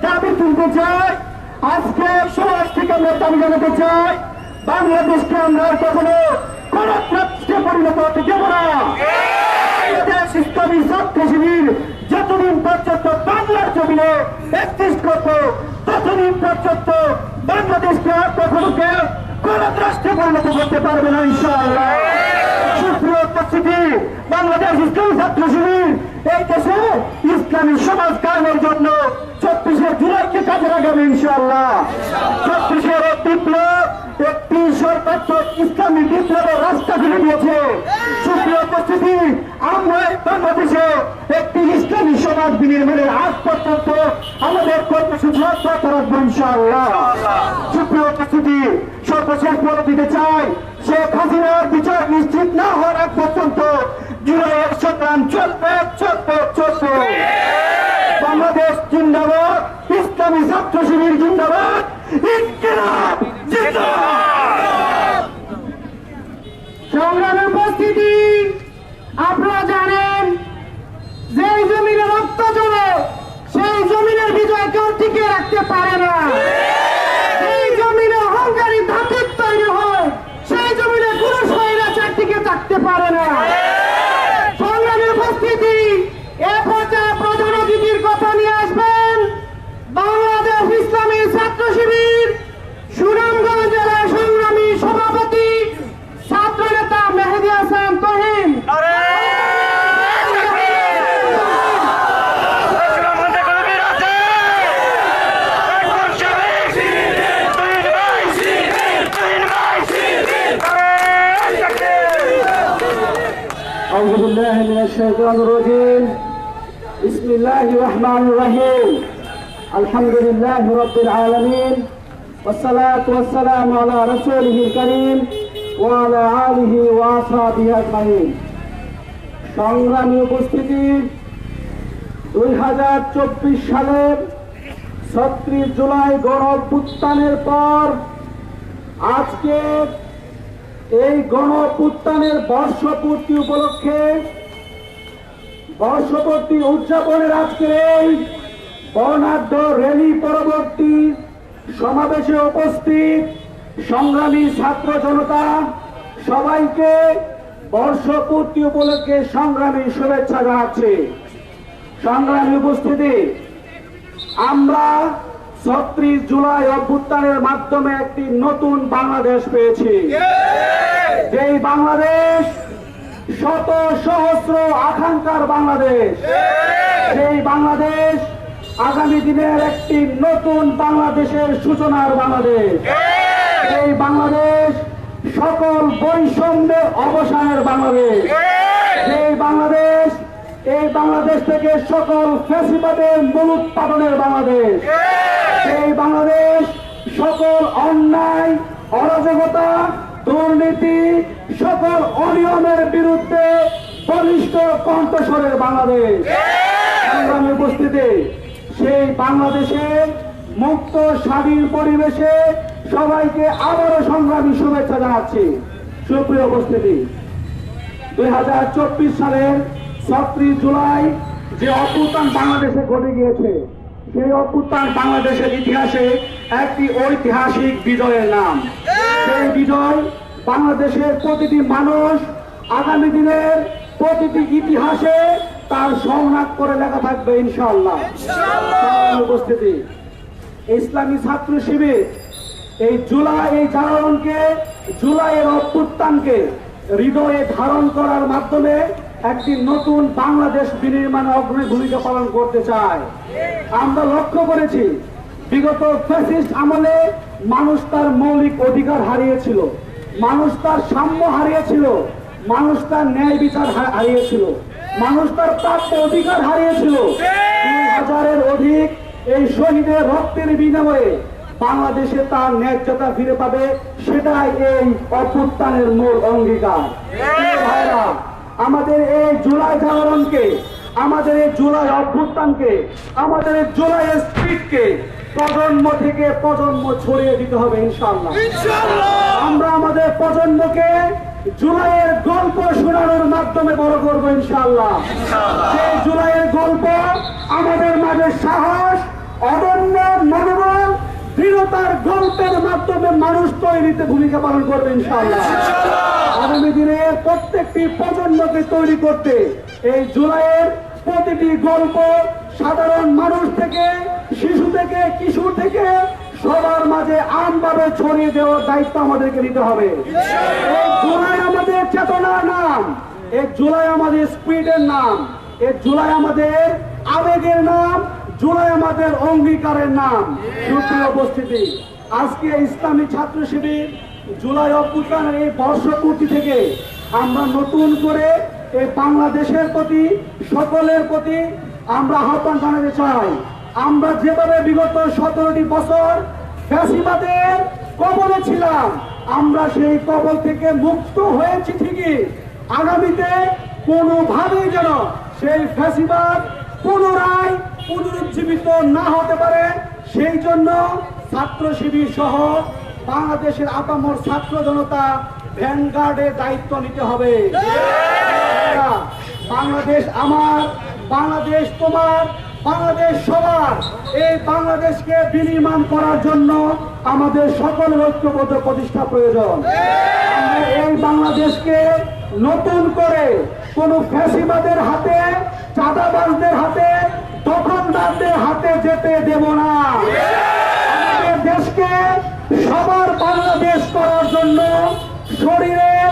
দাবি তুলতে চাই। আজকে সমাজ থেকে আমরা দাবি জানাতে চাই, বাংলাদেশকে আমরা কখনো গণতন্ত্রে পরিণত হতে দেব না। বাংলাদেশ ইসলামী ছাত্র শিবির যতদিন পর্যন্ত বাংলার জমিনে এক্সিস্ট করতো, ততদিন পর্যন্ত বাংলাদেশকে আর কখনো কেউ গণতন্ত্রে পরিণত করতে পারবে না ইনশাআল্লাহ। সুপ্রিয় উপস্থিতি, বাংলাদেশ ইসলামী ছাত্র শিবির এই দেশে ইসলামী সমাজ কায়েমের জন্য 24শে জুলাইকে কাজে লাগাবে ইনশাআল্লাহ। 24শে বিপ্লব একটি সর্বোচ্চ ইসলামী বিপ্লবের রাস্তা খুলে দিয়েছে। সুপ্রিয় উপস্থিতি, আমরা বাংলাদেশে একটি ইসলামী সমাজ বিনির্মাণের আগ পর্যন্ত আমাদের কর্মসূচি অব্যাহত রাখবো ইনশাআল্লাহ। সুপ্রিয় উপস্থিতি, সর্বশেষ বলে দিতে চাই, শেখ হাসিনার বিচার নিশ্চিত না হওয়ার আগ পর্যন্ত জুলাইয়ের সংগ্রাম চলবে চলবে চলবে। বাংলাদেশ জিন্দাবাদ, ইসলামী ছাত্র শিবির জিন্দাবাদ, ইনকিলাব জিন্দাবাদ। সংগ্রামের উপস্থিতি, আপনারা জানেন যেই জমিনে রক্ত জমে সেই জমিনের বিজয় কেউ টিকে রাখতে পারে না। সেই জমিনে অহংকারী ধাতব তৈরি হয়, সেই জমিনে কোনো স্বৈরাচার টিকে থাকতে পারে না। সংগ্রামের উপস্থিতি, এ পর্যায়ে প্রধান অতিথির কথা নিয়ে আসবেন বাংলাদেশ ইসলামী ছাত্র শিবির সুনামগঞ্জ জেলার সংগ্রামী সভাপতি ছাত্র নেতা মেহেদী হাসান তহিন। أعوذ بالله من الشيطان الرجيم. بسم الله الرحمن الرحيم. الحمد لله رب العالمين والصلاة والسلام على رسوله الكريم وعلى آله وأصحابه أجمعين. সংগ্রামী উপস্থিতি, 2024 সালের 36 জুলাই গণ অভ্যুত্থানের পর আজকে এই গণ অভ্যুত্থানের বর্ষপূর্তি উপলক্ষে বর্ষপূর্তি উদযাপনের আজকের এই বর্ণাঢ্য র্যালি পরবর্তী সমাবেশে উপস্থিত সংগ্রামী ছাত্র জনতা, সবাইকে বর্ষপূর্তি উপলক্ষে সংগ্রামী শুভেচ্ছা জানাচ্ছি। সংগ্রামী উপস্থিতি, আমরা 36 জুলাই অভ্যুত্থানের মাধ্যমে একটি নতুন বাংলাদেশ পেয়েছি। যেই বাংলাদেশ শত সহস্র আকাঙ্ক্ষার বাংলাদেশ, সেই বাংলাদেশ আগামী দিনের একটি নতুন বাংলাদেশের সূচনার বাংলাদেশ। এই বাংলাদেশ সকল বৈষম্যের অবসানের বাংলাদেশ। এই বাংলাদেশ, এই বাংলাদেশ থেকে সকল ফ্যাসিবাদের মূলোৎপাটনের বাংলাদেশ। এই বাংলাদেশ সকল অন্যায়, অরাজকতা, দুর্নীতি, সকল অনিয়মের বিরুদ্ধে বলিষ্ঠ কণ্ঠস্বরের বাংলাদেশ। সংগ্রামী উপস্থিতি, সেই বাংলাদেশে মুক্ত স্বাধীন পরিবেশে সবাইকে আবারও সংগ্রামী শুভেচ্ছা জানাচ্ছি। সুপ্রিয় উপস্থিতি, 2024 সালের 36 জুলাই যে অভ্যুত্থান বাংলাদেশে ঘটে গিয়েছে, সেই অভ্যুত্থান বাংলাদেশের ইতিহাসে একটি ঐতিহাসিক বিজয়ের নাম। সেই বিজয় বাংলাদেশের প্রতিটি মানুষ আগামী দিনের প্রতিটি ইতিহাসে তার সংলাপ করে লেখা থাকবে ইনশাআল্লাহ। উপস্থিতি, ইসলামী ছাত্র শিবির এই জাগরণকে, জুলাইয়ের অভ্যুত্থানকে হৃদয়ে ধারণ করার মাধ্যমে একটি নতুন বাংলাদেশ বিনির্মাণে অগ্রণী ভূমিকা পালন করতে চায়। আমরা লক্ষ্য করেছি বিগত ফ্যাসিস্ট আমলে মানুষ তার মৌলিক অধিকার হারিয়েছিল, মানুষ তার সাম্য হারিয়েছিল, মানুষ তার ন্যায় বিচার হারিয়েছিল, মানুষ তার প্রাপ্য অধিকার হারিয়েছিল। 2000-এর অধিক এই শহীদের রক্তের বিনিময়ে বাংলাদেশে তার ন্যায্যতা ফিরে পাবে, সেটাই এই অভ্যুত্থানের মূল অঙ্গীকার। ভাইরা, আমাদের এই জুলাই জাগরণকে, আমাদের এই জুলাই অভ্যুত্থানকে, আমাদের এই জুলাইয়ের স্পিরিটকে প্রজন্ম থেকে প্রজন্ম ছড়িয়ে দিতে হবে ইনশাআল্লাহ। আমরা আমাদের প্রজন্মকে জুলাইয়ের গল্প শোনানোর মাধ্যমে বড় করবো ইনশাআল্লাহ। সেই জুলাইয়ের গল্প আমাদের মাঝে সাহস, অদম্য মাধ্যমে মানুষ তৈরিতে ভূমিকা পালন করবে ইনশাআল্লাহ। আগামী দিনে প্রত্যেকটি প্রজন্মকে তৈরি করতে এই জুলাইয়ের প্রতিটি গল্প সাধারণ মানুষ থেকে, শিশু থেকে, কিশোর থেকে সবার মাঝে আমভাবে ছড়িয়ে দেওয়ার দায়িত্ব আমাদেরকে নিতে হবে। এই জুলাই আমাদের চেতনার নাম, এই জুলাই আমাদের স্পিডের নাম, এই জুলাই আমাদের আবেগের নাম, জুলাই আমাদের অঙ্গীকারের নাম। সুপ্রিয় উপস্থিতি, আজকে ইসলামী ছাত্র শিবির জুলাই অভ্যুত্থানের এই বর্ষপূর্তি থেকে আমরা নতুন করে এই বাংলাদেশের প্রতি, সকলের প্রতি আমরা আহ্বান জানাতে চাই। আমরা যেভাবে বিগত 17টি বছর ফ্যাসিবাদের কবলে ছিলাম, আমরা সেই কবল থেকে মুক্ত হয়েছি ঠিকই, আগামীতে কোনোভাবেই যেন সেই ফ্যাসিবাদ পুনরায় পুনরুজ্জীবিত না হতে পারে, সেই জন্য ছাত্র শিবির সহ বাংলাদেশের আপামর ছাত্র জনতা ভ্যানগার্ডের দায়িত্ব নিতে হবে। বাংলাদেশ আমার, বাংলাদেশ তোমার, বাংলাদেশ সবার। এই বাংলাদেশকে বিনির্মাণ করার জন্য আমাদের সকলের ঐক্যবদ্ধ প্রতিষ্ঠা প্রয়োজন। আমরা এই বাংলাদেশকে নতুন করে কোন ফ্যাসিবাদের হাতে, চাঁদাবাজদের হাতে, দখলদারদের হাতে যেতে দেব না। আমাদের দেশকে সবার বাংলাদেশ করার জন্য শরীরের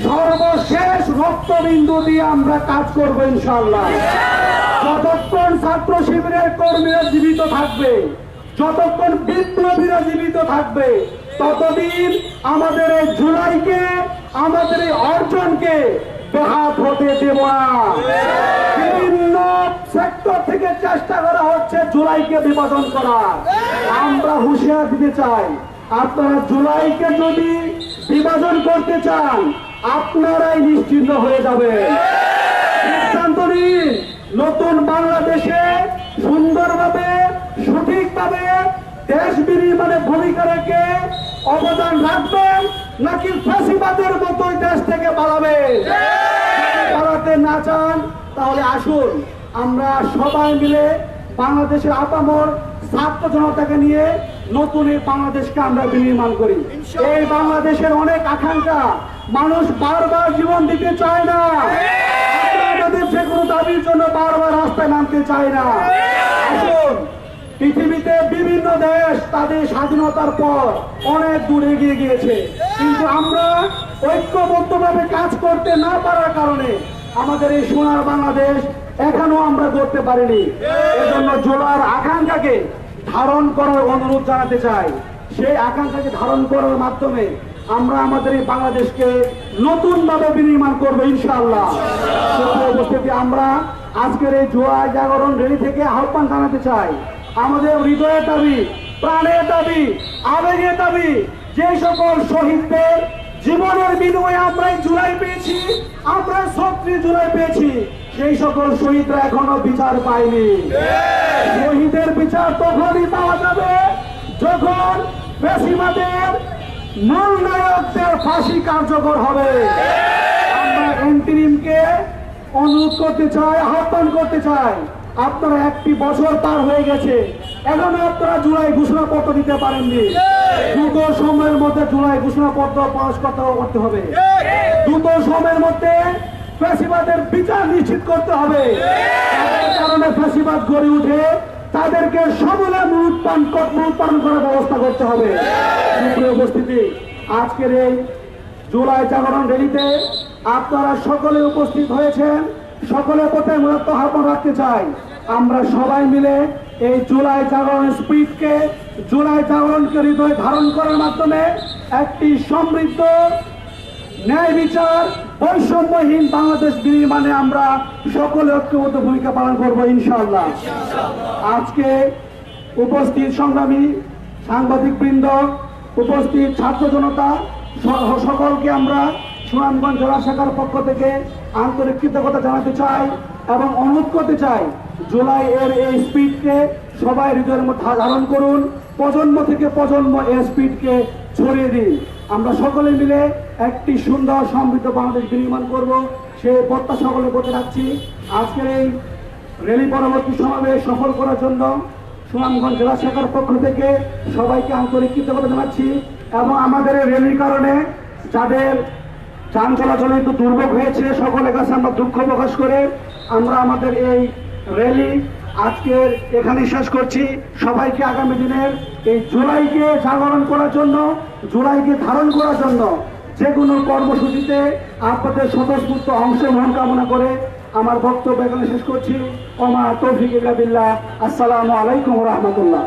সর্বশেষ রক্তবিন্দু দিয়ে আমরা কাজ করবো ইনশাআল্লাহ। যতক্ষণ ছাত্র শিবিরের কর্মীরা জীবিত থাকবে, যতক্ষণ বিপ্লবীরা জীবিত থাকবে, ততদিন আমাদের এই জুলাইকে, আমাদের এই অর্জনকে বেহাত হতে দেব না। বিভিন্ন সেক্টর থেকে চেষ্টা করা হচ্ছে জুলাইকে বিভাজন করার। আমরা হুঁশিয়ার দিতে চাই, আপনারা জুলাইকে যদি বিভাজন করতে চান, আপনারাই নিশ্চিন্ন হয়ে যাবে। সিদ্ধান্ত নিন, নতুন বাংলাদেশে সুন্দরভাবে, সঠিকভাবে দেশ বিনির্মাণে ভূমিকা রেখে অবদান রাখবেন, নাকি ফ্যাসিবাদের মতোই দেশ থেকে পালাবেন। যদি পালাতে না চান, তাহলে আসুন আমরা সবাই মিলে বাংলাদেশের আপামর ছাত্র জনতাকে নিয়ে নতুন এই বাংলাদেশকে আমরা বিনির্মাণ করি। এই বাংলাদেশের অনেক আকাঙ্ক্ষা, মানুষ বারবার জীবন দিতে চায় না, আপনাদের যে কোনো দাবির জন্য বারবার রাস্তায় নামতে চায় না। আসুন, পৃথিবীতে বিভিন্ন দেশ তাদের স্বাধীনতার পর অনেক দূর এগিয়ে গিয়েছে, কিন্তু আমরা ঐক্যবদ্ধভাবে কাজ করতে না পারার কারণে আমাদের এই সোনার বাংলাদেশ এখনো আমরা করতে পারিনি। এজন্য জোলার আকাঙ্ক্ষাকে ধারণ করার অনুরোধ জানাতে চাই। সেই আকাঙ্ক্ষাকে ধারণ করার মাধ্যমে আমরা আমাদের এই বাংলাদেশকে নতুন ভাবে বিনির্মাণ করবো ইনশাআল্লাহ। উপস্থিতি, আমরা আজকের এই জুলাই জাগরণ র্যালি থেকে আহ্বান জানাতে চাই, আমাদের হৃদয়ের দাবি, প্রাণের দাবি, আবেগের দাবি, যে সকল শহীদদের জীবনের বিনিময়ে আমরা জুলাই পেয়েছি, আমরা 36 জুলাই পেয়েছি, সেই সকল শহীদরা এখনো বিচার পায়নি। শহীদের বিচার তখনই পাওয়া যাবে যখন ফ্যাসিবাদের মূল নায়কদের ফাঁসি কার্যকর হবে। আমরা এন্টিরিমকে অনুরোধ করতে চাই, আহ্বান করতে চাই, আপনারা একটি বছর পার হয়ে গেছে, এখনো আপনারা জুলাই ঘোষণাপত্র দিতে পারেননি। দ্রুত সময়ের মধ্যে জুলাই ঘোষণাপত্র পাস করতে হবে। দ্রুত সময়ের মধ্যে ফ্যাসিবাদের বিচার নিশ্চিত করতে হবে। যাদের কারণে ফ্যাসিবাদ গড়ে উঠে, তাদেরকে সমূলে মূলোৎপাটন করার ব্যবস্থা করতে হবে। সুপ্রিয় উপস্থিতি, আজকের এই জুলাই জাগরণ র্যালিতে আপনারা সকলে উপস্থিত হয়েছেন। সকলের প্রতি মূলত আহ্বান রাখতে চাই, আমরা সবাই মিলে এই জুলাই জাগরণ স্পিরিটকে, জুলাই জাগরণকে হৃদয়ে ধারণ করার মাধ্যমে একটি সমৃদ্ধ, ন্যায় বিচার, বৈষম্যহীন বাংলাদেশ বিনির্মাণে আমরা সকলে ঐক্যবদ্ধ ভূমিকা পালন করবো ইনশাআল্লাহ। আজকে উপস্থিত সংগ্রামী সাংবাদিক বৃন্দ, উপস্থিত ছাত্র জনতা সকলকে আমরা সুনামগঞ্জ জেলা শাখার পক্ষ থেকে আন্তরিক কৃতজ্ঞতা জানাতে চাই এবং অনুরোধ করতে চাই, জুলাই এর এই স্পিডকে সবাই হৃদয়ের মধ্যে ধারণ করুন, প্রজন্ম থেকে প্রজন্ম এই স্পিডকে ছড়িয়ে দিন। আমরা সকলে মিলে একটি সুন্দর সমৃদ্ধ বাংলাদেশ বিনির্মাণ করব, সেই প্রত্যাশা সকলে করতে রাখছি। আজকের এই র্যালি পরবর্তী সমাবেশ সফল করার জন্য সুনামগঞ্জ জেলা শাখার পক্ষ থেকে সবাইকে আন্তরিক কৃতজ্ঞতা জানাচ্ছি। এবং আমাদের এই র্যালির কারণে যাদের যান চলাচলে একটু দুর্ভোগ হয়েছে সকলের কাছে আমরা দুঃখ প্রকাশ করে আমরা আমাদের এই র্যালি আজকের এখানে শেষ করছি। সবাইকে আগামী দিনের এই জুলাইকে জাগরণ করার জন্য, জুলাইকে ধারণ করার জন্য যে কোনো কর্মসূচিতে আপনাদের স্বতঃস্ফূর্ত অংশগ্রহণ কামনা করে আমার বক্তব্য এখানে শেষ করছি। ওমা তৌফিক ইল্লা বিল্লাহ। আসসালামু আলাইকুম ওয়া রাহমাতুল্লাহ।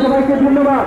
সবাইকে ধন্যবাদ।